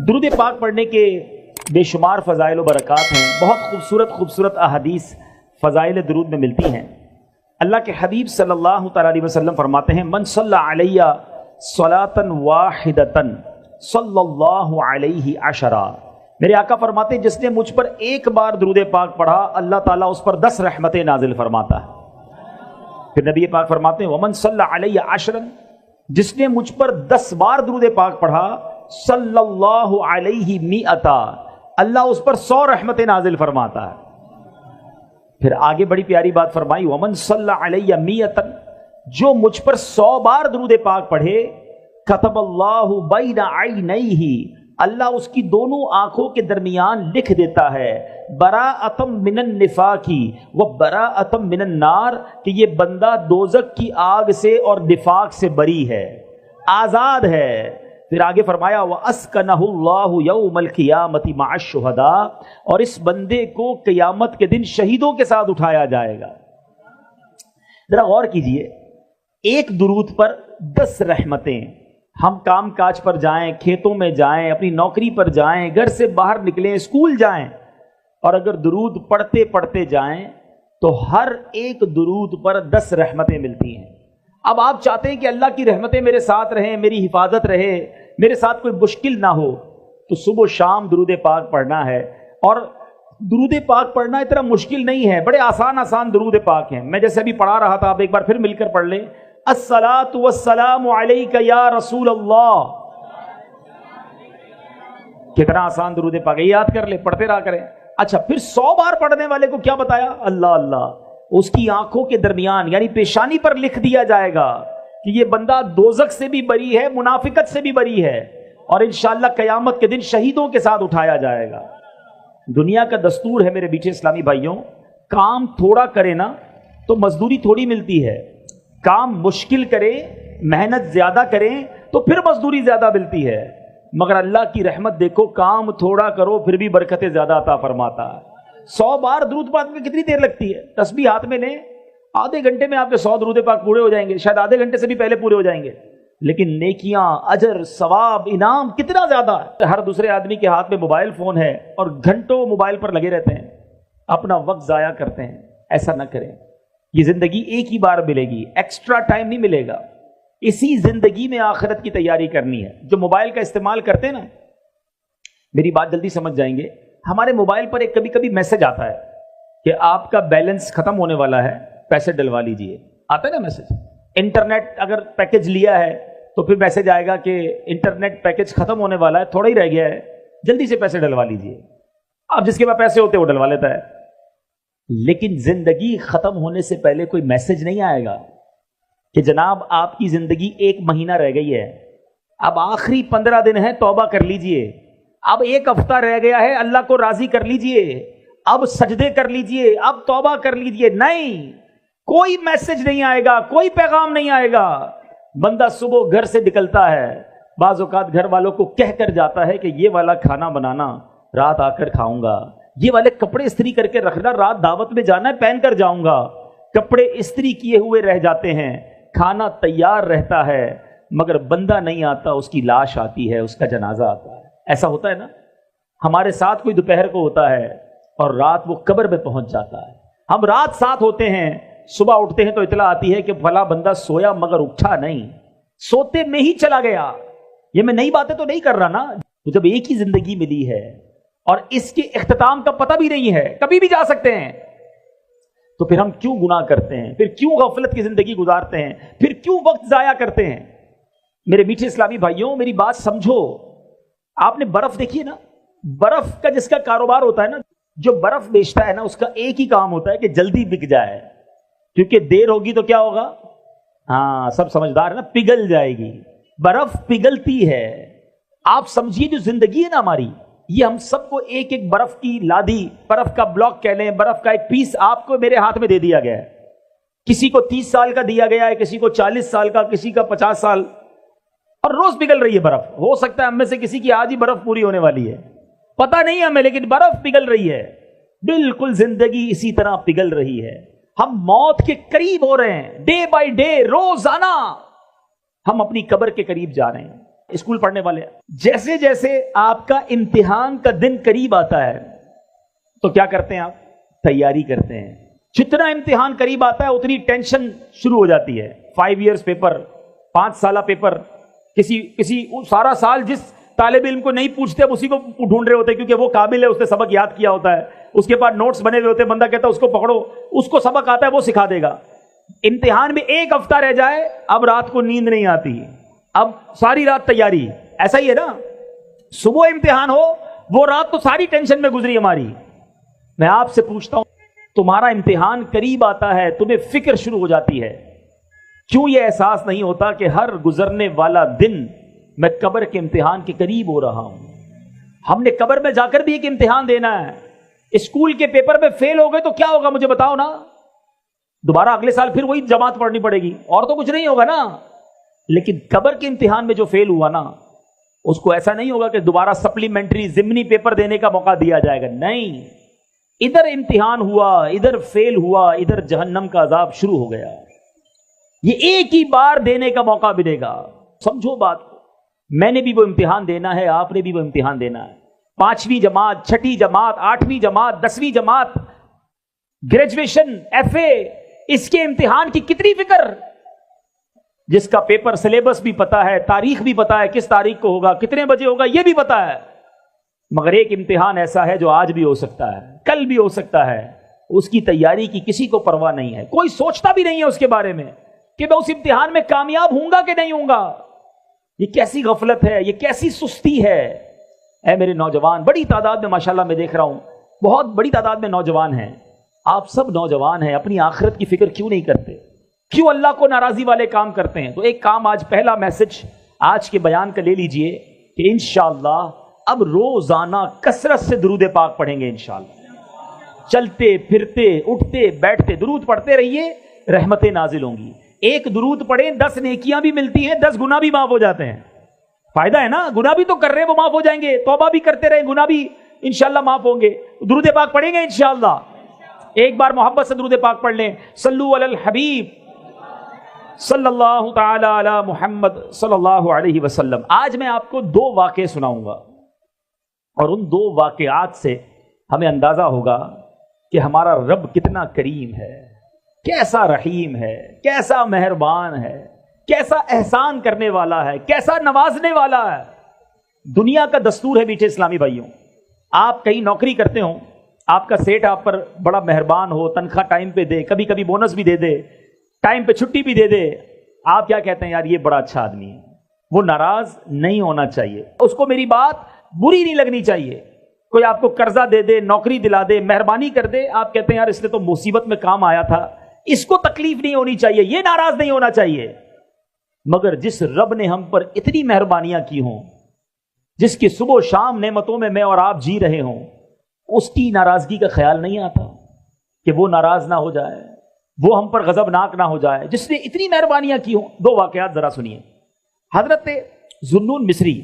درود پاک پڑھنے کے بے شمار فضائل و برکات ہیں. بہت خوبصورت خوبصورت احادیث فضائل درود میں ملتی ہیں. اللہ کے حبیب صلی اللہ تعالی علیہ وسلم فرماتے ہیں من صلی علیہ صلاۃ واحدۃ صلی اللہ علیہ عشرہ. میرے آقا فرماتے ہیں جس نے مجھ پر ایک بار درود پاک پڑھا اللہ تعالیٰ اس پر 10 رحمتیں نازل فرماتا ہے. پھر نبی پاک فرماتے ہیں ومن صلی علیہ عشرا، جس نے مجھ پر 10 بار درود پاک پڑھا صلی اللہ علیہ مئتا، اللہ اس پر 100 رحمتیں نازل فرماتا ہے. پھر آگے بڑی پیاری بات فرمائی ومن صلی علیہ مئتا، جو مجھ پر 100 بار درود پاک پڑھے کتب اللہ بین عینیہ، اللہ اس کی دونوں آنکھوں کے درمیان لکھ دیتا ہے براءۃ من النفاق و براءۃ من النار، کہ یہ بندہ دوزخ کی آگ سے اور نفاق سے بری ہے، آزاد ہے. پھر آگے فرمایا وَأَسْكَنَهُ اللَّهُ يَوْمَ الْقِيَامَةِ مَعَ الشُّهَدَاءِ، اور اس بندے کو قیامت کے دن شہیدوں کے ساتھ اٹھایا جائے گا. ذرا غور کیجئے، ایک درود پر 10 رحمتیں. ہم کام کاج پر جائیں، کھیتوں میں جائیں، اپنی نوکری پر جائیں، گھر سے باہر نکلیں، اسکول جائیں، اور اگر درود پڑھتے پڑھتے جائیں تو ہر ایک درود پر 10 رحمتیں ملتی ہیں. اب آپ چاہتے ہیں کہ اللہ کی رحمتیں میرے ساتھ رہیں، میری حفاظت رہے، میرے ساتھ کوئی مشکل نہ ہو، تو صبح و شام درود پاک پڑھنا ہے. اور درود پاک پڑھنا اتنا مشکل نہیں ہے، بڑے آسان آسان درود پاک ہیں. میں جیسے ابھی پڑھا رہا تھا، آپ ایک بار پھر مل کر پڑھ لیں. الصلاۃ والسلام علیک یا رسول اللہ، کتنا آسان درود پاک ہے، یاد کر لیں، پڑھتے رہا کریں. اچھا، پھر 100 بار پڑھنے والے کو کیا بتایا؟ اللہ اللہ، اس کی آنکھوں کے درمیان یعنی پیشانی پر لکھ دیا جائے گا کہ یہ بندہ دوزخ سے بھی بری ہے، منافقت سے بھی بری ہے، اور انشاءاللہ قیامت کے دن شہیدوں کے ساتھ اٹھایا جائے گا. دنیا کا دستور ہے میرے بیٹے اسلامی بھائیوں، کام تھوڑا کرے نا تو مزدوری تھوڑی ملتی ہے، کام مشکل کرے، محنت زیادہ کریں تو پھر مزدوری زیادہ ملتی ہے. مگر اللہ کی رحمت دیکھو، کام تھوڑا کرو پھر بھی برکتیں زیادہ عطا فرماتا ہے. 100 بار درود پاک میں کتنی دیر لگتی ہے؟ تسبیح ہاتھ میں لیں، آدھے گھنٹے میں آپ کے 100 درود پاک پورے ہو جائیں گے، شاید آدھے گھنٹے سے بھی پہلے پورے ہو جائیں گے. لیکن نیکیاں، اجر، ثواب، انعام کتنا زیادہ ہے. ہر دوسرے آدمی کے ہاتھ میں موبائل فون ہے اور گھنٹوں موبائل پر لگے رہتے ہیں، اپنا وقت ضائع کرتے ہیں. ایسا نہ کریں. یہ زندگی ایک ہی بار ملے گی، ایکسٹرا ٹائم نہیں ملے گا. اسی زندگی میں آخرت کی تیاری کرنی ہے. جو موبائل کا استعمال کرتے ہیں نا، میری بات جلدی سمجھ جائیں گے، ہمارے موبائل پر ایک کبھی کبھی میسج آتا ہے کہ آپ کا بیلنس ختم ہونے والا ہے، پیسے ڈلوا لیجئے. آتا ہے نا میسج. انٹرنیٹ اگر پیکج لیا ہے تو پھر میسج آئے گا کہ انٹرنیٹ پیکج ختم ہونے والا ہے، تھوڑا ہی رہ گیا ہے، جلدی سے پیسے ڈلوا لیجئے. اب جس کے پاس پیسے ہوتے ہیں وہ ڈلوا لیتا ہے. لیکن زندگی ختم ہونے سے پہلے کوئی میسج نہیں آئے گا کہ جناب آپ کی زندگی 1 مہینہ رہ گئی ہے، اب آخری 15 دن ہے، توبہ کر لیجئے، اب 1 ہفتہ رہ گیا ہے، اللہ کو راضی کر لیجئے، اب سجدے کر لیجئے، اب توبہ کر لیجئے. نہیں، کوئی میسج نہیں آئے گا، کوئی پیغام نہیں آئے گا. بندہ صبح گھر سے نکلتا ہے، بعض اوقات گھر والوں کو کہہ کر جاتا ہے کہ یہ والا کھانا بنانا، رات آ کر کھاؤں گا، یہ والے کپڑے استری کر کے رکھنا، رات دعوت میں جانا ہے، پہن کر جاؤں گا. کپڑے استری کیے ہوئے رہ جاتے ہیں، کھانا تیار رہتا ہے، مگر بندہ نہیں آتا، اس کی لاش آتی ہے، اس کا جنازہ آتا ہے. ایسا ہوتا ہے نا، ہمارے ساتھ کوئی دوپہر کو ہوتا ہے اور رات وہ قبر میں پہنچ جاتا ہے. ہم رات ساتھ ہوتے ہیں، صبح اٹھتے ہیں تو اطلاع آتی ہے کہ فلاں بندہ سویا مگر اٹھا نہیں، سوتے میں ہی چلا گیا. یہ میں نئی باتیں تو نہیں کر رہا نا. جب ایک ہی زندگی ملی ہے اور اس کے اختتام کا پتہ بھی نہیں ہے، کبھی بھی جا سکتے ہیں، تو پھر ہم کیوں گناہ کرتے ہیں؟ پھر کیوں غفلت کی زندگی گزارتے ہیں؟ پھر کیوں وقت ضائع کرتے ہیں؟ میرے میٹھے اسلامی بھائیوں، میری بات سمجھو. آپ نے برف دیکھی ہے نا، برف کا جس کا کاروبار ہوتا ہے نا، جو برف بیچتا ہے نا، اس کا ایک ہی کام ہوتا ہے کہ جلدی بک جائے، کیونکہ دیر ہوگی تو کیا ہوگا؟ ہاں، سب سمجھدار ہے نا، پگھل جائے گی. برف پگھلتی ہے. آپ سمجھیے جو زندگی ہے نا ہماری، یہ ہم سب کو ایک ایک برف کی لادی، برف کا بلاک کہہ لیں، برف کا ایک پیس آپ کو میرے ہاتھ میں دے دیا گیا ہے. کسی کو 30 سال کا دیا گیا ہے، کسی کو 40 سال کا، کسی کا 50 سال، اور روز پگھل رہی ہے برف. ہو سکتا ہے ہم میں سے کسی کی آج ہی برف پوری ہونے والی ہے، پتہ نہیں ہمیں، لیکن برف پگھل رہی ہے. بالکل زندگی اسی طرح پگھل رہی ہے. ہم موت کے قریب ہو رہے ہیں، ڈے بائی ڈے، روزانہ ہم اپنی قبر کے قریب جا رہے ہیں. اسکول پڑھنے والے جیسے جیسے آپ کا امتحان کا دن قریب آتا ہے تو کیا کرتے ہیں آپ؟ تیاری کرتے ہیں. جتنا امتحان قریب آتا ہے اتنی ٹینشن شروع ہو جاتی ہے. 5 ایئرس پیپر، 5 سالہ پیپر. کسی سارا سال جس طالب علم کو نہیں پوچھتے اب اسی کو ڈھونڈ رہے ہوتے کیونکہ وہ قابل ہے، اس نے سبق یاد کیا ہوتا ہے، اس کے پاس نوٹس بنے ہوئے ہوتے ہیں. بندہ کہتا ہے اس کو پکڑو، اس کو سبق آتا ہے، وہ سکھا دے گا. امتحان میں 1 ہفتہ رہ جائے اب رات کو نیند نہیں آتی، اب ساری رات تیاری. ایسا ہی ہے نا، صبح امتحان ہو وہ رات تو ساری ٹینشن میں گزری ہماری. میں آپ سے پوچھتا ہوں، تمہارا امتحان قریب آتا ہے، تمہیں فکر شروع ہو جاتی ہے، کیوں یہ احساس نہیں ہوتا کہ ہر گزرنے والا دن میں قبر کے امتحان کے قریب ہو رہا ہوں؟ ہم نے قبر میں جا کر بھی ایک امتحان دینا ہے. اسکول کے پیپر میں فیل ہو گئے تو کیا ہوگا مجھے بتاؤ نا؟ دوبارہ اگلے سال پھر وہی جماعت پڑھنی پڑے گی اور تو کچھ نہیں ہوگا نا. لیکن قبر کے امتحان میں جو فیل ہوا نا اس کو ایسا نہیں ہوگا کہ دوبارہ سپلیمنٹری ضمنی پیپر دینے کا موقع دیا جائے گا. نہیں، ادھر امتحان ہوا، ادھر فیل ہوا، ادھر جہنم کا عذاب شروع ہو گیا. یہ ایک ہی بار دینے کا موقع ملے گا. سمجھو بات کو. میں نے بھی وہ امتحان دینا ہے، آپ نے بھی وہ امتحان دینا ہے. 5ویں جماعت، 6ٹھی جماعت، 8ویں جماعت، 10ویں جماعت، گریجویشن، FA، اس کے امتحان کی کتنی فکر. جس کا پیپر سلیبس بھی پتا ہے، تاریخ بھی پتا ہے، کس تاریخ کو ہوگا، کتنے بجے ہوگا، یہ بھی پتا ہے. مگر ایک امتحان ایسا ہے جو آج بھی ہو سکتا ہے، کل بھی ہو سکتا ہے. اس کی تیاری کی کسی کو پرواہ نہیں ہے. کوئی سوچتا بھی نہیں ہے اس کے بارے میں کہ میں اس امتحان میں کامیاب ہوں گا کہ نہیں ہوں گا. یہ کیسی غفلت ہے، یہ کیسی سستی ہے. اے میرے نوجوان، بڑی تعداد میں ماشاءاللہ میں دیکھ رہا ہوں، بہت بڑی تعداد میں نوجوان ہیں. آپ سب نوجوان ہیں، اپنی آخرت کی فکر کیوں نہیں کرتے؟ کیوں اللہ کو ناراضی والے کام کرتے ہیں؟ تو ایک کام آج، پہلا میسج آج کے بیان کا لے لیجئے کہ انشاءاللہ اب روزانہ کثرت سے درود پاک پڑھیں گے. انشاءاللہ چلتے پھرتے اٹھتے بیٹھتے درود پڑھتے رہیے، رحمتیں نازل ہوں گی. ایک درود پڑھیں 10 نیکیاں بھی ملتی ہیں، 10 گناہ بھی معاف ہو جاتے ہیں. فائدہ ہے نا، گناہ بھی تو کر رہے ہیں وہ معاف ہو جائیں گے. توبہ بھی کرتے رہیں، گناہ بھی انشاءاللہ معاف ہوں گے. درود پاک پڑھیں گے انشاءاللہ. ایک بار محبت سے درود پاک پڑھ لیں. صلو علی الحبیب صلی اللہ تعالی علی محمد صلی اللہ علیہ وسلم. آج میں آپ کو 2 واقعے سناؤں گا اور ان 2 واقعات سے ہمیں اندازہ ہوگا کہ ہمارا رب کتنا کریم ہے، کیسا رحیم ہے، کیسا مہربان ہے، کیسا احسان کرنے والا ہے، کیسا نوازنے والا ہے. دنیا کا دستور ہے میٹھے اسلامی بھائیوں، آپ کہیں نوکری کرتے ہوں، آپ کا سیٹ آپ پر بڑا مہربان ہو، تنخواہ ٹائم پہ دے، کبھی کبھی بونس بھی دے دے، ٹائم پہ چھٹی بھی دے دے، آپ کیا کہتے ہیں؟ یار یہ بڑا اچھا آدمی ہے. وہ ناراض نہیں ہونا چاہیے، اس کو میری بات بری نہیں لگنی چاہیے. کوئی آپ کو قرضہ دے دے، نوکری دلا دے، مہربانی کر دے، آپ کہتے ہیں یار اس نے تو مصیبت میں کام آیا تھا، اس کو تکلیف نہیں ہونی چاہیے، یہ ناراض نہیں ہونا چاہیے. مگر جس رب نے ہم پر اتنی مہربانیاں کی ہوں، جس کی صبح و شام نعمتوں میں اور آپ جی رہے ہوں، اس کی ناراضگی کا خیال نہیں آتا کہ وہ ناراض نہ ہو جائے، وہ ہم پر غضبناک نہ ہو جائے، جس نے اتنی مہربانیاں کی ہوں. 2 واقعات ذرا سنیے. حضرت ذوالنون مصری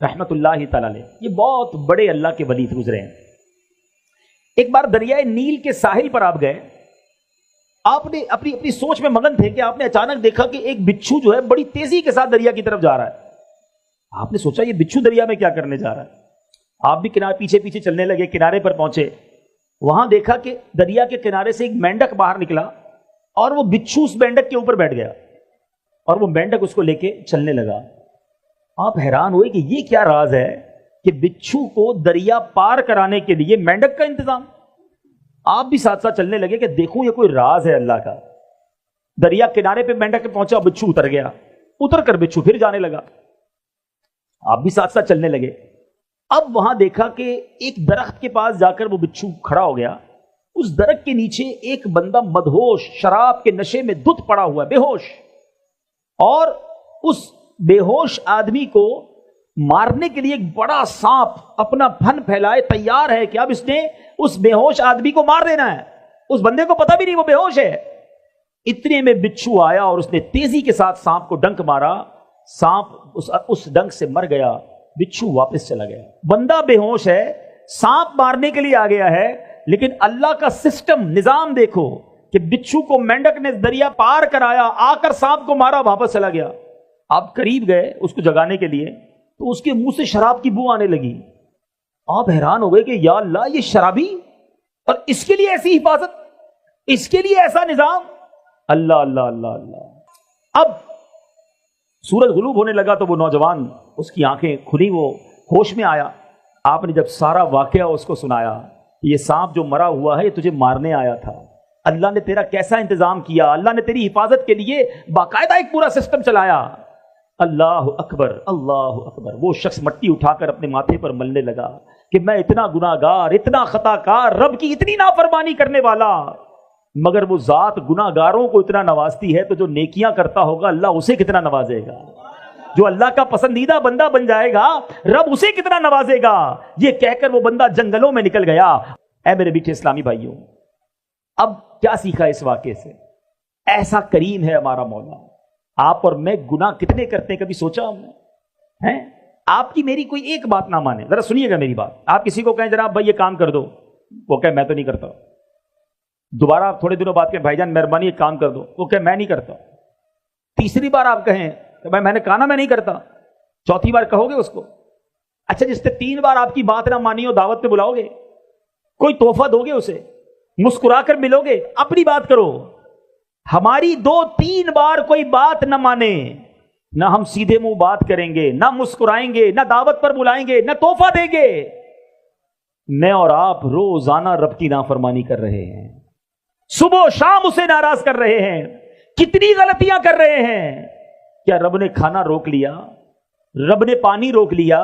رحمت اللہ تعالی علیہ، یہ بہت بڑے اللہ کے ولی گزرے ہیں. ایک بار دریائے نیل کے ساحل پر آپ گئے، آپ نے اپنی سوچ میں مگن تھے کہ آپ نے اچانک دیکھا کہ ایک بچھو جو ہے بڑی تیزی کے ساتھ دریا کی طرف جا رہا ہے. آپ نے سوچا یہ بچھو دریا میں کیا کرنے جا رہا ہے. آپ بھی پیچھے پیچھے چلنے لگے، کنارے پر پہنچے، وہاں دیکھا کہ دریا کے کنارے سے ایک مینڈک باہر نکلا اور وہ بچھو اس مینڈک کے اوپر بیٹھ گیا اور وہ مینڈک اس کو لے کے چلنے لگا. آپ حیران ہوئے کہ یہ کیا راز ہے کہ بچھو کو دریا پار کرانے کے لیے مینڈک کا انتظام. آپ بھی ساتھ ساتھ چلنے لگے کہ دیکھوں یہ کوئی راز ہے اللہ کا. دریا کنارے پہ مینڈک پہ پہنچا، بچھو اتر گیا، اتر کر بچھو پھر جانے لگا. آپ بھی ساتھ ساتھ چلنے لگے. اب وہاں دیکھا کہ ایک درخت کے پاس جا کر وہ بچھو کھڑا ہو گیا. اس درخت کے نیچے ایک بندہ مدہوش، شراب کے نشے میں دھت پڑا ہوا ہے، بے ہوش، اور اس بے ہوش آدمی کو مارنے کے لیے ایک بڑا سانپ اپنا پھن پھیلائے تیار ہے کہ اب اس نے اس بے ہوش آدمی کو مار دینا ہے. اس بندے کو پتہ بھی نہیں وہ بے ہوش ہے. اتنے میں بچھو آیا اور اس نے تیزی کے ساتھ سانپ کو ڈنک مارا. سانپ اس ڈنک سے مر گیا، بچھو واپس چلا گیا. بندہ بے ہوش ہے، سانپ مارنے کے لیے آ گیا ہے، لیکن اللہ کا سسٹم، نظام دیکھو کہ بچھو کو مینڈک نے دریا پار کرایا، آ کر سانپ کو مارا، واپس چلا گیا. آپ قریب گئے اس کو جگانے کے لیے تو اس کے منہ سے شراب کی بو آنے لگی. آپ حیران ہو گئے کہ یا اللہ یہ شرابی اور اس کے لیے ایسی حفاظت, اس کے لیے ایسا نظام. اللہ اللہ اللہ اللہ. اب سورج غروب ہونے لگا تو وہ نوجوان, اس کی آنکھیں کھلی, وہ ہوش میں آیا. آپ نے جب سارا واقعہ اس کو سنایا, یہ سانپ جو مرا ہوا ہے یہ تجھے مارنے آیا تھا, اللہ نے تیرا کیسا انتظام کیا, اللہ نے تیری حفاظت کے لیے باقاعدہ ایک پورا سسٹم چلایا. اللہ اکبر اللہ اکبر. وہ شخص مٹی اٹھا کر اپنے ماتھے پر ملنے لگا کہ میں اتنا گناہ گار, اتنا خطا کار, رب کی اتنی نافرمانی کرنے والا, مگر وہ ذات گناہ گاروں کو اتنا نوازتی ہے تو جو نیکیاں کرتا ہوگا اللہ اسے کتنا نوازے گا. جو اللہ کا پسندیدہ بندہ بن جائے گا رب اسے کتنا نوازے گا. یہ کہہ کر وہ بندہ جنگلوں میں نکل گیا. اے میرے میٹھے اسلامی بھائیوں, اب کیا سیکھا اس واقعے سے؟ ایسا کریم ہے ہمارا مولا. آپ اور میں گناہ کتنے کرتے ہیں, کبھی سوچا ہم نے ہیں؟ آپ کی میری کوئی ایک بات نہ مانے, ذرا سنیے گا میری بات. آپ کسی کو کہیں جناب بھائی یہ کام کر دو, وہ کہے میں تو نہیں کرتا. دوبارہ آپ تھوڑے دنوں بعد کہیں بھائی جان مہربانی ایک کام کر دو, وہ کہے میں نہیں کرتا. تیسری بار آپ کہیں کہ بھائی میں نے کہا نا میں نہیں کرتا, چوتھی بار کہو گے اس کو؟ اچھا جس نے 3 بار آپ کی بات نہ مانی ہو دعوت پہ بلاؤ گے, کوئی تحفہ دو گے اسے, مسکرا کر ملو گے, اپنی بات کرو. ہماری 2-3 بار کوئی بات نہ مانے, نہ ہم سیدھے منہ بات کریں گے, نہ مسکرائیں گے, نہ دعوت پر بلائیں گے, نہ تحفہ دیں گے. میں اور آپ روزانہ رب کی نافرمانی کر رہے ہیں, صبح و شام اسے ناراض کر رہے ہیں. کتنی غلطیاں کر رہے ہیں. کیا رب نے کھانا روک لیا؟ رب نے پانی روک لیا؟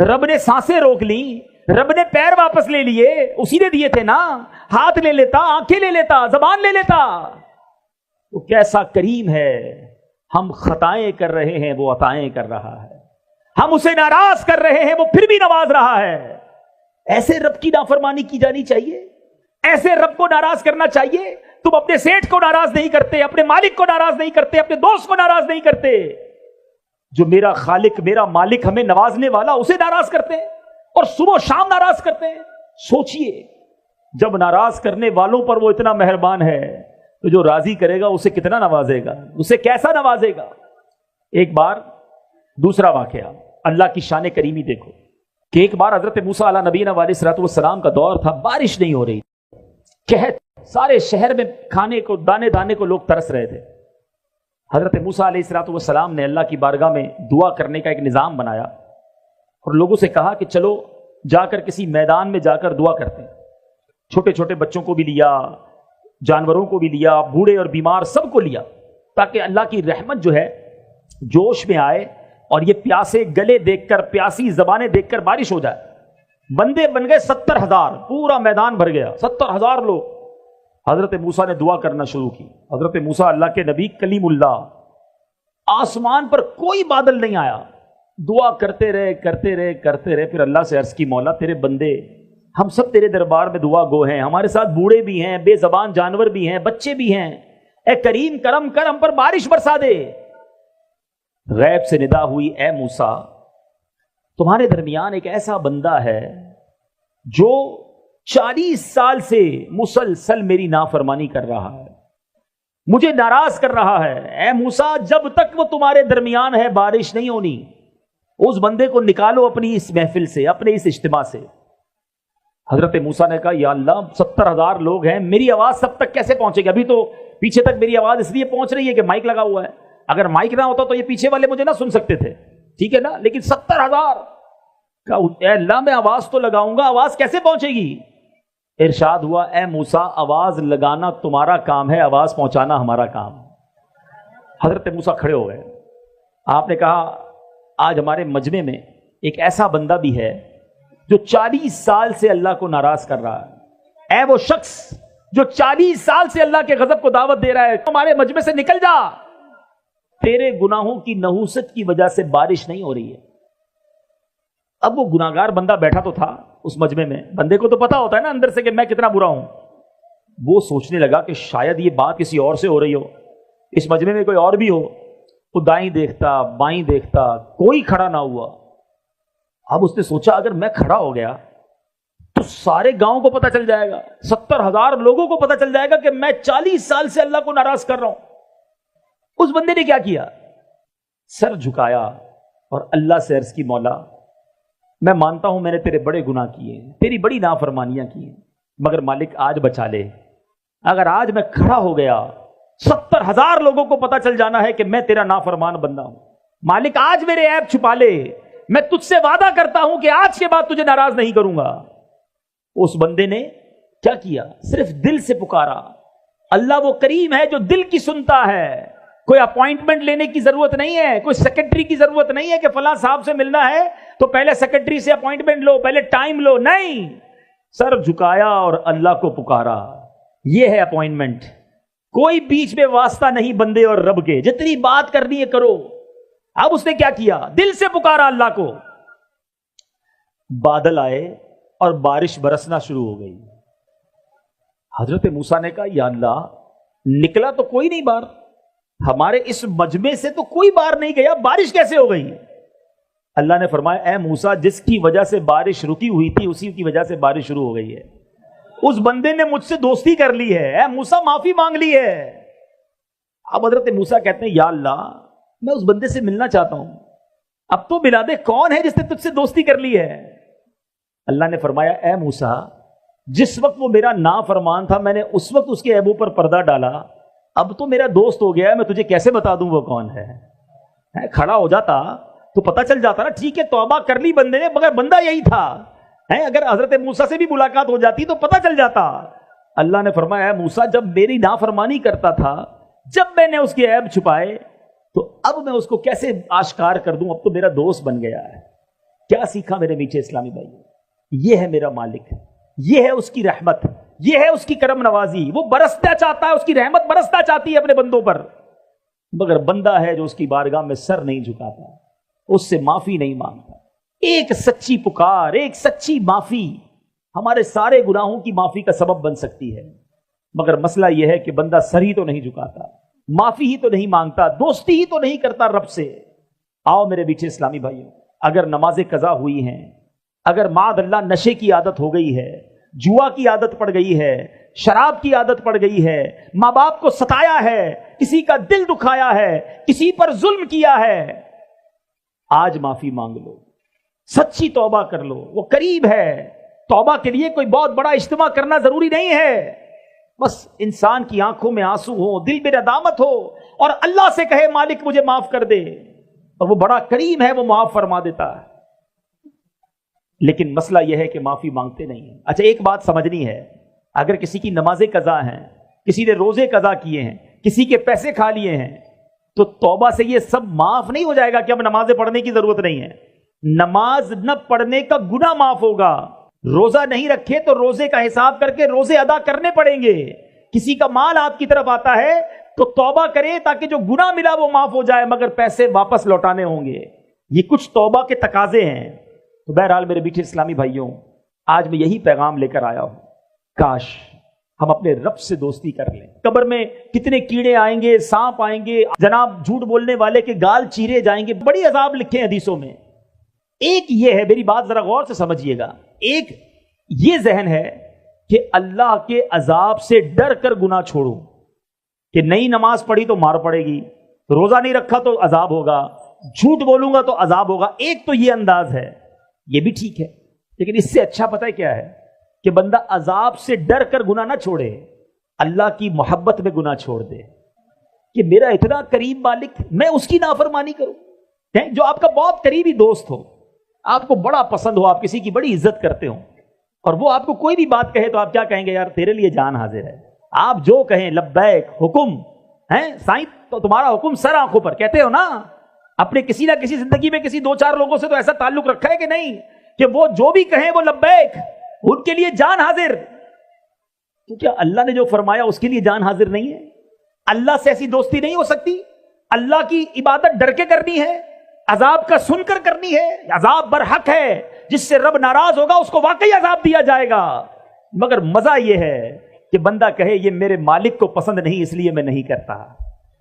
رب نے سانسیں روک لی؟ رب نے پیر واپس لے لیے؟ اسی نے دیے تھے نا. ہاتھ لے لیتا, آنکھیں لے لیتا, زبان لے لیتا. وہ کیسا کریم ہے. ہم خطائیں کر رہے ہیں, وہ عطائیں کر رہا ہے. ہم اسے ناراض کر رہے ہیں, وہ پھر بھی نواز رہا ہے. ایسے رب کی نافرمانی کی جانی چاہیے, ایسے رب کو ناراض کرنا چاہیے. تم اپنے سیٹھ کو ناراض نہیں کرتے, اپنے مالک کو ناراض نہیں کرتے, اپنے دوست کو ناراض نہیں کرتے. جو میرا خالق میرا مالک ہمیں نوازنے والا, اسے ناراض کرتے ہیں اور صبح و شام ناراض کرتے ہیں. سوچئے جب ناراض کرنے والوں پر وہ اتنا مہربان ہے تو جو راضی کرے گا اسے کتنا نوازے گا, اسے کیسا نوازے گا. ایک بار دوسرا واقعہ, اللہ کی شان کریمی دیکھو کہ ایک بار حضرت موسیٰ علیہ نبینا علیہ الصلوۃ والسلام کا دور تھا, بارش نہیں ہو رہی, قحط, سارے شہر میں کھانے کو دانے دانے کو لوگ ترس رہے تھے. حضرت موسیٰ علیہ الصلوۃ والسلام نے اللہ کی بارگاہ میں دعا کرنے کا ایک نظام بنایا اور لوگوں سے کہا کہ چلو جا کر کسی میدان میں جا کر دعا کرتے ہیں. چھوٹے چھوٹے بچوں کو بھی لیا, جانوروں کو بھی لیا, بوڑھے اور بیمار سب کو لیا, تاکہ اللہ کی رحمت جو ہے جوش میں آئے اور یہ پیاسے گلے دیکھ کر, پیاسی زبانیں دیکھ کر بارش ہو جائے. بندے بن گئے 70,000, پورا میدان بھر گیا, 70,000 لوگ. حضرت موسیٰ نے دعا کرنا شروع کی. حضرت موسیٰ اللہ کے نبی کلیم اللہ, آسمان پر کوئی بادل نہیں آیا, دعا کرتے رہے کرتے رہے کرتے رہے. پھر اللہ سے عرض کی مولا تیرے بندے ہم سب تیرے دربار میں دعا گو ہیں, ہمارے ساتھ بوڑھے بھی ہیں, بے زبان جانور بھی ہیں, بچے بھی ہیں, اے کریم کرم کر ہم پر بارش برسا دے. غیب سے ندا ہوئی, اے موسیٰ تمہارے درمیان ایک ایسا بندہ ہے جو 40 سال سے مسلسل میری نافرمانی کر رہا ہے, مجھے ناراض کر رہا ہے. اے موسیٰ جب تک وہ تمہارے درمیان ہے بارش نہیں ہونی. اس بندے کو نکالو اپنی اس محفل سے, اپنے اس اجتماع سے. حضرت موسیٰ نے کہا یا اللہ 70,000 لوگ ہیں, میری آواز سب تک کیسے پہنچے گی؟ ابھی تو پیچھے تک میری آواز اس لیے پہنچ رہی ہے کہ مائک لگا ہوا ہے. اگر مائک نہ ہوتا تو یہ پیچھے والے مجھے نہ سن سکتے تھے, ٹھیک ہے نا, لیکن 70,000 کا, اے اللہ میں آواز تو لگاؤں گا, آواز کیسے پہنچے گی؟ ارشاد ہوا اے موسیٰ آواز لگانا تمہارا کام ہے, آواز پہنچانا ہمارا کام. حضرت موسیٰ کھڑے ہو گئے. آپ نے کہا آج ہمارے مجمع میں ایک ایسا بندہ بھی ہے جو 40 سال سے اللہ کو ناراض کر رہا ہے. اے وہ شخص جو 40 سال سے اللہ کے غضب کو دعوت دے رہا ہے, ہمارے مجمع سے نکل جا, تیرے گناہوں کی نحوست کی وجہ سے بارش نہیں ہو رہی ہے. اب وہ گناہگار بندہ بیٹھا تو تھا اس مجمع میں, بندے کو تو پتا ہوتا ہے نا اندر سے کہ میں کتنا برا ہوں. وہ سوچنے لگا کہ شاید یہ بات کسی اور سے ہو رہی ہو, اس مجمع میں کوئی اور بھی ہو. وہ دائیں دیکھتا بائیں دیکھتا, کوئی کھڑا نہ ہوا. اب اس نے سوچا اگر میں کھڑا ہو گیا تو سارے گاؤں کو پتا چل جائے گا, 70,000 لوگوں کو پتا چل جائے گا کہ میں 40 سال سے اللہ کو ناراض کر رہا ہوں. اس بندے نے کیا کیا, سر جھکایا اور اللہ سے عرض کی مولا میں مانتا ہوں میں نے تیرے بڑے گناہ کیے ہیں، تیری بڑی نافرمانیاں کی ہیں، مگر مالک آج بچا لے، اگر آج میں کھڑا ہو گیا 70,000 لوگوں کو پتا چل جانا ہے کہ میں تیرا نافرمان بندہ ہوں، مالک آج میرے عیب چھپا لے، میں تجھ سے وعدہ کرتا ہوں کہ آج کے بعد تجھے ناراض نہیں کروں گا۔ اس بندے نے کیا کیا؟ صرف دل سے پکارا۔ اللہ وہ کریم ہے جو دل کی سنتا ہے، کوئی اپوائنٹمنٹ لینے کی ضرورت نہیں ہے، کوئی سیکرٹری کی ضرورت نہیں ہے کہ فلاں صاحب سے ملنا ہے تو پہلے سیکرٹری سے اپوائنٹمنٹ لو، پہلے ٹائم لو، نہیں، سر جھکایا اور اللہ کو پکارا، یہ ہے اپوائنٹمنٹ۔ کوئی بیچ میں واسطہ نہیں بندے اور رب کے، جتنی بات کرنی ہے کرو۔ اب اس نے کیا کیا؟ دل سے پکارا اللہ کو، بادل آئے اور بارش برسنا شروع ہو گئی۔ حضرت موسیٰ نے کہا یا اللہ، نکلا تو کوئی نہیں باہر، ہمارے اس مجمع سے تو کوئی باہر نہیں گیا، بارش کیسے ہو گئی؟ اللہ نے فرمایا اے موسیٰ، جس کی وجہ سے بارش رکی ہوئی تھی اسی کی وجہ سے بارش شروع ہو گئی ہے، اس بندے نے مجھ سے دوستی کر لی ہے، اے موسیٰ معافی مانگ لی ہے۔ اب حضرت موسیٰ کہتے ہیں یا اللہ، میں اس بندے سے ملنا چاہتا ہوں، اب تو ملا دے، کون ہے جس نے تجھ سے دوستی کر لی ہے؟ اللہ نے فرمایا اے موسیٰ، جس وقت وہ میرا نافرمان تھا میں نے اس وقت اس کے عیبوں پر پردہ ڈالا، اب تو میرا دوست ہو گیا ہے، میں تجھے کیسے بتا دوں وہ کون ہے؟ کھڑا ہو جاتا تو پتا چل جاتا نا، ٹھیک ہے توبہ کر لی بندے نے، مگر بندہ یہی تھا، اگر حضرت موسیٰ سے بھی ملاقات ہو جاتی تو پتا چل جاتا۔ اللہ نے فرمایا اے موسیٰ، جب میری نافرمانی کرتا تھا، جب میں نے اس کے عیب چھپائے تو اب میں اس کو کیسے آشکار کر دوں، اب تو میرا دوست بن گیا ہے۔ کیا سیکھا میرے میٹھے اسلامی بھائی؟ یہ ہے میرا مالک، یہ ہے اس کی رحمت، یہ ہے اس کی کرم نوازی، وہ برستا چاہتا ہے، اس کی رحمت برستا چاہتی ہے اپنے بندوں پر، مگر بندہ ہے جو اس کی بارگاہ میں سر نہیں جھکاتا، اس سے معافی نہیں مانگتا۔ ایک سچی پکار، ایک سچی معافی ہمارے سارے گناہوں کی معافی کا سبب بن سکتی ہے، مگر مسئلہ یہ ہے کہ بندہ سر ہی تو نہیں جھکاتا، معافی ہی تو نہیں مانگتا، دوستی ہی تو نہیں کرتا رب سے۔ آؤ میرے میٹھے اسلامی بھائیوں، اگر نمازیں قضا ہوئی ہیں، اگر معاذ اللہ نشے کی عادت ہو گئی ہے، جوا کی عادت پڑ گئی ہے، شراب کی عادت پڑ گئی ہے، ماں باپ کو ستایا ہے، کسی کا دل دکھایا ہے، کسی پر ظلم کیا ہے، آج معافی مانگ لو، سچی توبہ کر لو، وہ قریب ہے۔ توبہ کے لیے کوئی بہت بڑا اجتماع کرنا ضروری نہیں ہے، بس انسان کی آنکھوں میں آنسو ہو، دل میں ندامت ہو اور اللہ سے کہے مالک مجھے معاف کر دے، اور وہ بڑا کریم ہے، وہ معاف فرما دیتا ہے۔ لیکن مسئلہ یہ ہے کہ معافی مانگتے نہیں ہیں۔ اچھا ایک بات سمجھنی ہے، اگر کسی کی نمازیں قضا ہیں، کسی نے روزے قضا کیے ہیں، کسی کے پیسے کھا لیے ہیں، تو توبہ سے یہ سب معاف نہیں ہو جائے گا کہ اب نمازیں پڑھنے کی ضرورت نہیں ہے۔ نماز نہ پڑھنے کا گناہ معاف ہوگا، روزہ نہیں رکھے تو روزے کا حساب کر کے روزے ادا کرنے پڑیں گے۔ کسی کا مال آپ کی طرف آتا ہے تو توبہ کرے تاکہ جو گناہ ملا وہ معاف ہو جائے، مگر پیسے واپس لوٹانے ہوں گے۔ یہ کچھ توبہ کے تقاضے ہیں۔ تو بہرحال میرے میٹھے اسلامی بھائیوں، آج میں یہی پیغام لے کر آیا ہوں، کاش ہم اپنے رب سے دوستی کر لیں۔ قبر میں کتنے کیڑے آئیں گے، سانپ آئیں گے، جناب جھوٹ بولنے والے کے گال چیرے جائیں گے، بڑی عذاب لکھے ہیں حدیثوں میں۔ ایک یہ ہے، میری بات ذرا غور سے سمجھیے گا، ایک یہ ذہن ہے کہ اللہ کے عذاب سے ڈر کر گناہ چھوڑو، کہ نئی نماز پڑھی تو مار پڑے گی، روزہ نہیں رکھا تو عذاب ہوگا، جھوٹ بولوں گا تو عذاب ہوگا۔ ایک تو یہ انداز ہے، یہ بھی ٹھیک ہے، لیکن اس سے اچھا پتہ ہے کیا ہے؟ کہ بندہ عذاب سے ڈر کر گناہ نہ چھوڑے، اللہ کی محبت میں گناہ چھوڑ دے، کہ میرا اتنا قریب مالک، میں اس کی نافرمانی کروں۔ جو آپ کا بہت قریبی دوست ہو، آپ کو بڑا پسند ہو، آپ کسی کی بڑی عزت کرتے ہو، اور وہ آپ کو کوئی بھی بات کہے تو آپ کیا کہیں گے؟ یار تیرے لیے جان حاضر ہے، آپ جو کہیں لبیک، حکم ہے سائیں، تو تمہارا حکم سر آنکھوں پر، کہتے ہو نا؟ اپنے کسی نہ کسی زندگی میں کسی دو چار لوگوں سے تو ایسا تعلق رکھا ہے کہ نہیں، کہ وہ جو بھی کہیں وہ لبیک، ان کے لیے جان حاضر۔ تو کیا اللہ نے جو فرمایا اس کے لیے جان حاضر نہیں ہے؟ اللہ سے ایسی دوستی نہیں ہو سکتی؟ اللہ کی عبادت ڈر کے کرنی ہے، عذاب کا سن کر کرنی ہے۔ عذاب برحق ہے، جس سے رب ناراض ہوگا اس کو واقعی عذاب دیا جائے گا، مگر مزہ یہ ہے کہ بندہ کہے یہ میرے مالک کو پسند نہیں اس لیے میں نہیں کرتا،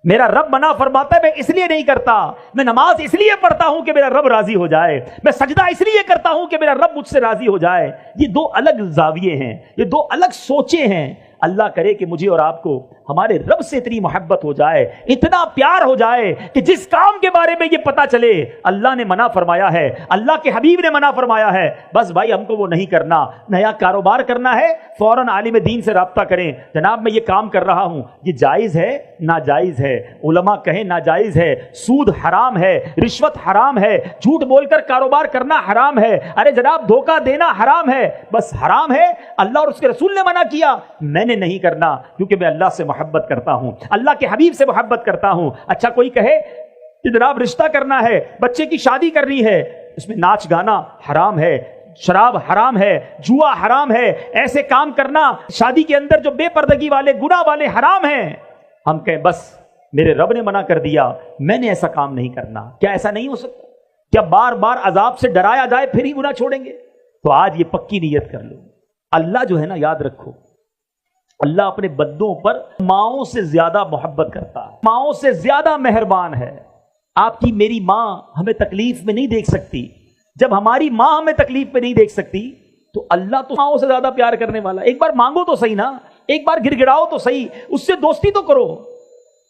میرا رب منع فرماتا ہے میں اس لیے نہیں کرتا، میں نماز اس لیے پڑھتا ہوں کہ میرا رب راضی ہو جائے، میں سجدہ اس لیے کرتا ہوں کہ میرا رب مجھ سے راضی ہو جائے۔ یہ دو الگ زاویے ہیں، یہ دو الگ سوچیں ہیں۔ اللہ کرے کہ مجھے اور آپ کو ہمارے رب سے اتنی محبت ہو جائے, اتنا پیار ہو جائے کہ جس کام کے بارے میں یہ پتا چلے اللہ نے منع فرمایا ہے, اللہ کے حبیب نے منع فرمایا ہے, بس بھائی ہم کو وہ نہیں کرنا. نیا کاروبار کرنا ہے فوراً عالم دین سے رابطہ کریں, جناب میں یہ کام کر رہا ہوں, یہ جائز ہے ناجائز ہے, علماء کہیں ناجائز ہے, سود حرام ہے, رشوت حرام ہے, جھوٹ بول کر کاروبار کرنا حرام ہے, ارے جناب دھوکہ دینا حرام ہے, بس حرام ہے, اللہ اور اس کے رسول نے منع کیا, میں نے نہیں کرنا کیونکہ میں اللہ سے محبت کرتا ہوں, اللہ کے حبیب سے محبت کرتا ہوں. اچھا کوئی کہے کہ جناب رشتہ کرنا ہے, بچے کی شادی کرنی ہے, اس میں ناچ گانا حرام ہے, شراب حرام ہے, جوا حرام ہے, ایسے کام کرنا شادی کے اندر جو بے پردگی والے گناہ والے حرام ہیں. ہم کہیں بس میرے رب نے منع کر دیا, میں نے ایسا کام نہیں کرنا. کیا ایسا نہیں ہو سکتا؟ کیا بار بار عذاب سے ڈرایا جائے پھر ہی گناہ چھوڑیں گے؟ تو آج یہ پکی نیت کر لو, اللہ جو ہے نا یاد رکھو, اللہ اپنے بندوں پر ماؤں سے زیادہ محبت کرتا ہے, ماؤں سے زیادہ مہربان ہے. آپ کی میری ماں ہمیں تکلیف میں نہیں دیکھ سکتی, جب ہماری ماں ہمیں تکلیف میں نہیں دیکھ سکتی تو اللہ تو ماؤں سے زیادہ پیار کرنے والا. ایک بار مانگو تو صحیح نا, ایک بار گر گڑاؤ تو صحیح, اس سے دوستی تو کرو.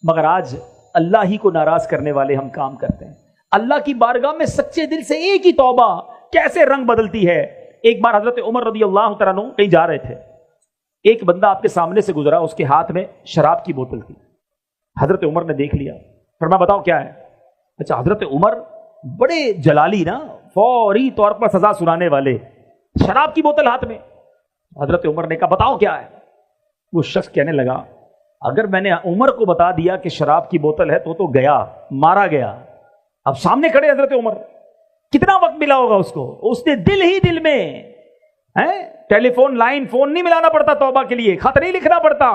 مگر آج اللہ ہی کو ناراض کرنے والے ہم کام کرتے ہیں. اللہ کی بارگاہ میں سچے دل سے ایک ہی توبہ کیسے رنگ بدلتی ہے. ایک بار حضرت عمر رضی اللہ تعالیٰ عنہ کہیں جا رہے تھے, ایک بندہ آپ کے سامنے سے گزرا, اس کے ہاتھ میں شراب کی بوتل تھی. حضرت عمر نے دیکھ لیا, فرمایا بتاؤ کیا ہے. اچھا حضرت عمر بڑے جلالی نا, فوری طور پر سزا سنانے والے, شراب کی بوتل ہاتھ میں. حضرت عمر نے کہا بتاؤ کیا ہے. وہ شخص کہنے لگا اگر میں نے عمر کو بتا دیا کہ شراب کی بوتل ہے تو گیا, مارا گیا. اب سامنے کھڑے حضرت عمر, کتنا وقت ملا ہوگا اس کو, اس نے دل ہی دل میں ٹیلی فون لائن فون نہیں ملانا پڑتا توبہ کے لیے, خط نہیں لکھنا پڑتا,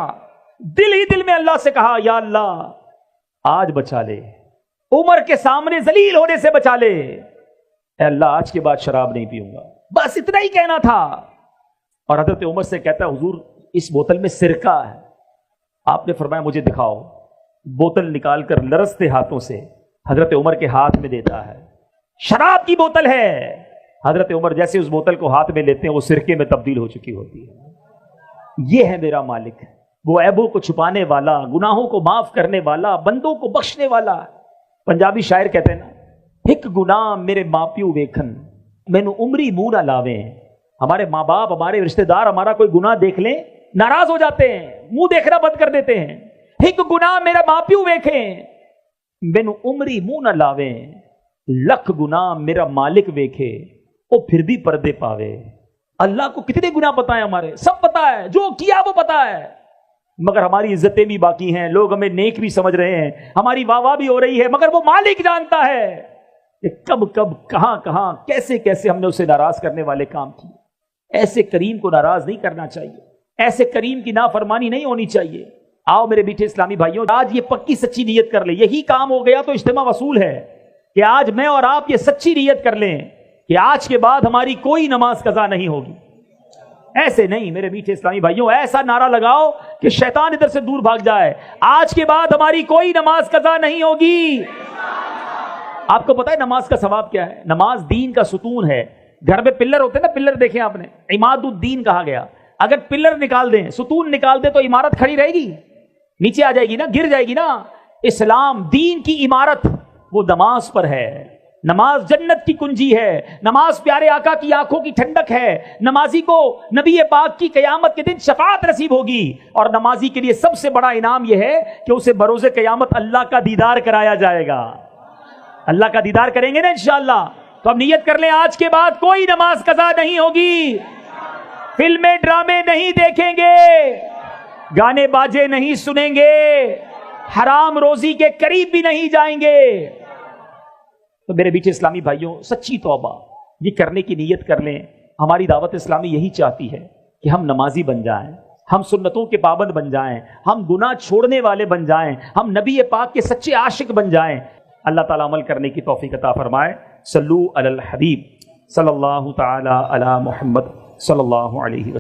دل ہی دل میں اللہ سے کہا یا اللہ آج بچا لے, عمر کے سامنے ذلیل ہونے سے بچا لے, اے اللہ آج کے بعد شراب نہیں پیوں گا. بس اتنا ہی کہنا تھا. اور حضرت عمر سے کہتا ہے حضور اس بوتل میں سرکہ ہے. آپ نے فرمایا مجھے دکھاؤ. بوتل نکال کر لرزتے ہاتھوں سے حضرت عمر کے ہاتھ میں دیتا ہے, شراب کی بوتل ہے. حضرت عمر جیسے اس بوتل کو ہاتھ میں لیتے ہیں وہ سرکے میں تبدیل ہو چکی ہوتی ہے. یہ ہے میرا مالک, وہ عیبوں کو چھپانے والا, گناہوں کو معاف کرنے والا, بندوں کو بخشنے والا. پنجابی شاعر کہتے ہیں نا, ایک گناہ میرے ماں پیو ویکھن مینوں عمری منہ نہ لاویں. ہمارے ماں باپ ہمارے رشتہ دار ہمارا کوئی گناہ دیکھ لیں ناراض ہو جاتے ہیں, منہ دیکھنا بند کر دیتے ہیں. ایک گناہ میرا ماں پیو ویکھیں مینوں عمری منہ نہ لاویں, لکھ گناہ میرا مالک ویکھے وہ پھر بھی پردے پاوے. اللہ کو کتنے گناہ پتا ہے, ہمارے سب پتا ہے, جو کیا وہ پتا ہے, مگر ہماری عزتیں بھی باقی ہیں, لوگ ہمیں نیک بھی سمجھ رہے ہیں, ہماری واہ واہ بھی ہو رہی ہے, مگر وہ مالک جانتا ہے کہ کب کب کہاں کہاں کیسے کیسے ہم نے اسے ناراض کرنے والے کام کیے. ایسے کریم کو ناراض نہیں کرنا چاہیے, ایسے کریم کی نافرمانی نہیں ہونی چاہیے. آؤ میرے میٹھے اسلامی بھائیوں, آج یہ پکی سچی نیت کر لیں, یہی کام ہو گیا تو اجتماع وصول ہے کہ آج میں اور آپ یہ سچی نیت کر لیں کہ آج کے بعد ہماری کوئی نماز قضا نہیں ہوگی. ایسے نہیں میرے میٹھے اسلامی بھائیوں, ایسا نعرہ لگاؤ کہ شیطان ادھر سے دور بھاگ جائے, آج کے بعد ہماری کوئی نماز قضا نہیں ہوگی. آپ کو پتا ہے نماز کا ثواب کیا ہے؟ نماز دین کا ستون ہے. گھر میں پلر ہوتے ہیں نا, پلر دیکھیں آپ نے, عماد الدین کہا گیا. اگر پلر نکال دیں, ستون نکال دیں تو عمارت کھڑی رہے گی, نیچے آ جائے گی نا, گر جائے گی نا. اسلام دین کی عمارت وہ نماز پر ہے. نماز جنت کی کنجی ہے, نماز پیارے آقا کی آنکھوں کی ٹھنڈک ہے. نمازی کو نبی پاک کی قیامت کے دن شفاعت نصیب ہوگی, اور نمازی کے لیے سب سے بڑا انعام یہ ہے کہ اسے بروز قیامت اللہ کا دیدار کرایا جائے گا. اللہ کا دیدار کریں گے نا انشاءاللہ. تو اب نیت کر لیں آج کے بعد کوئی نماز قضا نہیں ہوگی, فلمیں ڈرامے نہیں دیکھیں گے, گانے باجے نہیں سنیں گے, حرام روزی کے قریب بھی نہیں جائیں گے. تو میرے بیٹے اسلامی بھائیوں, سچی توبہ یہ کرنے کی نیت کر لیں. ہماری دعوت اسلامی یہی چاہتی ہے کہ ہم نمازی بن جائیں, ہم سنتوں کے پابند بن جائیں, ہم گناہ چھوڑنے والے بن جائیں, ہم نبی پاک کے سچے عاشق بن جائیں. اللہ تعالیٰ عمل کرنے کی توفیق عطا فرمائے. صلو علی الحبیب صلی اللہ تعالی علی محمد صلی اللہ علیہ وسلم.